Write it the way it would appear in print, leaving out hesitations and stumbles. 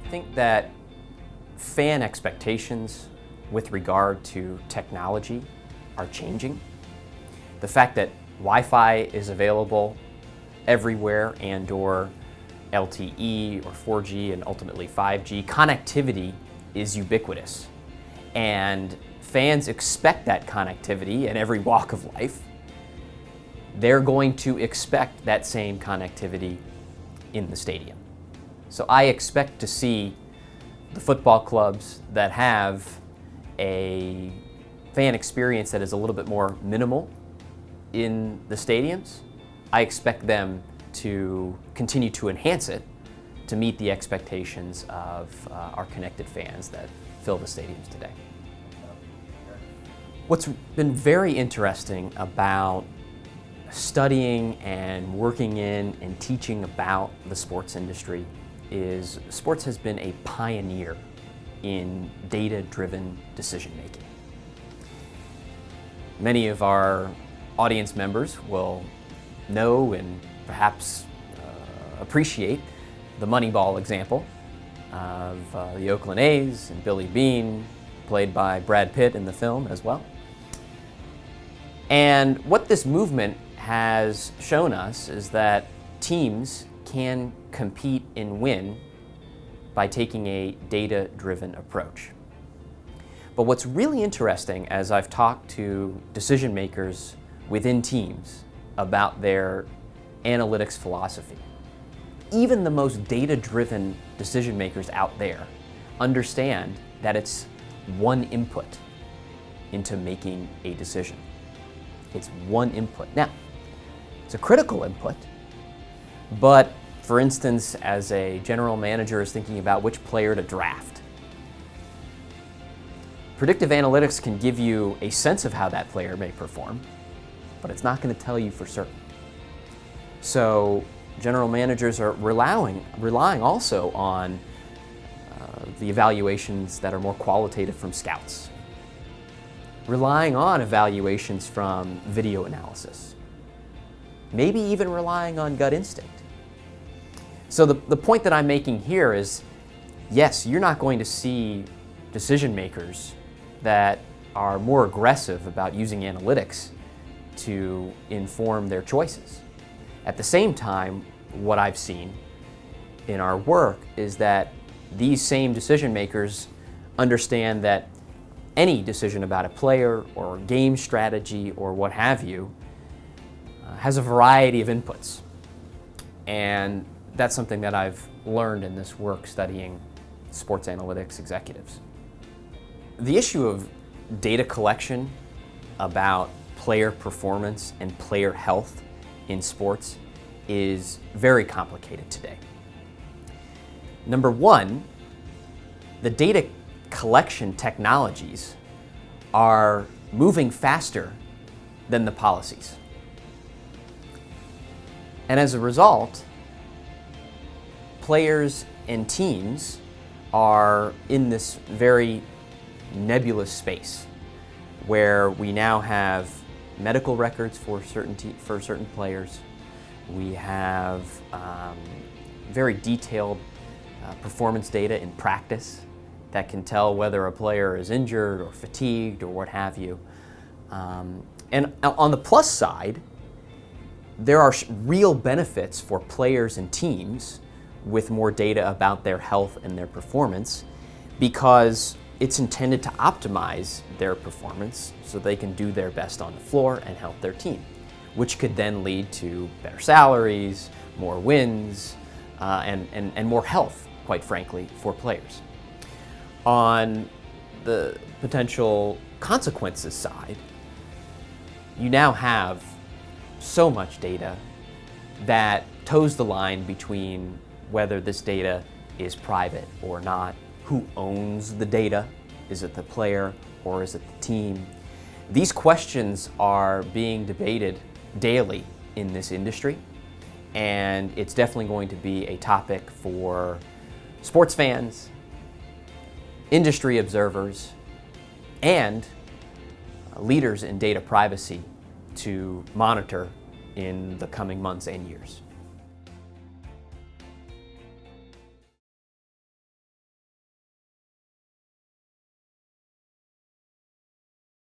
think that fan expectations with regard to technology are changing. The fact that Wi-Fi is available everywhere and/or LTE or 4G and ultimately 5G, connectivity is ubiquitous. And fans expect that connectivity in every walk of life. They're going to expect that same connectivity in the stadium. So I expect to see the football clubs that have a fan experience that is a little bit more minimal in the stadiums. I expect them to continue to enhance it to meet the expectations of our connected fans that fill the stadiums today. What's been very interesting about studying and working in and teaching about the sports industry is sports has been a pioneer in data-driven decision-making. Many of our audience members will know and perhaps appreciate the Moneyball example of the Oakland A's and Billy Beane, played by Brad Pitt in the film as well. And what this movement has shown us is that teams can compete and win by taking a data-driven approach. But what's really interesting as I've talked to decision makers within teams about their analytics philosophy, even the most data-driven decision makers out there understand that it's one input into making a decision. It's one input. Now, it's a critical input, but for instance, as a general manager is thinking about which player to draft, predictive analytics can give you a sense of how that player may perform, but it's not going to tell you for certain. So general managers are relying also on the evaluations that are more qualitative from scouts, relying on evaluations from video analysis, maybe even relying on gut instinct. So the point that I'm making here is, yes, you're not going to see decision makers that are more aggressive about using analytics to inform their choices. At the same time, what I've seen in our work is that these same decision makers understand that any decision about a player or game strategy or what have you has a variety of inputs. And that's something that I've learned in this work studying sports analytics executives. The issue of data collection about player performance and player health in sports is very complicated today. Number one, the data collection technologies are moving faster than the policies. And as a result, players and teams are in this very nebulous space where we now have medical records for certain players. We have very detailed performance data in practice that can tell whether a player is injured or fatigued or what have you. And on the plus side, there are real benefits for players and teams with more data about their health and their performance because it's intended to optimize their performance so they can do their best on the floor and help their team, which could then lead to better salaries, more wins, and more health, quite frankly, for players. On the potential consequences side, you now have so much data that toes the line between whether this data is private or not, who owns the data, is it the player or is it the team? These questions are being debated daily in this industry, and it's definitely going to be a topic for sports fans, industry observers, and leaders in data privacy to monitor in the coming months and years.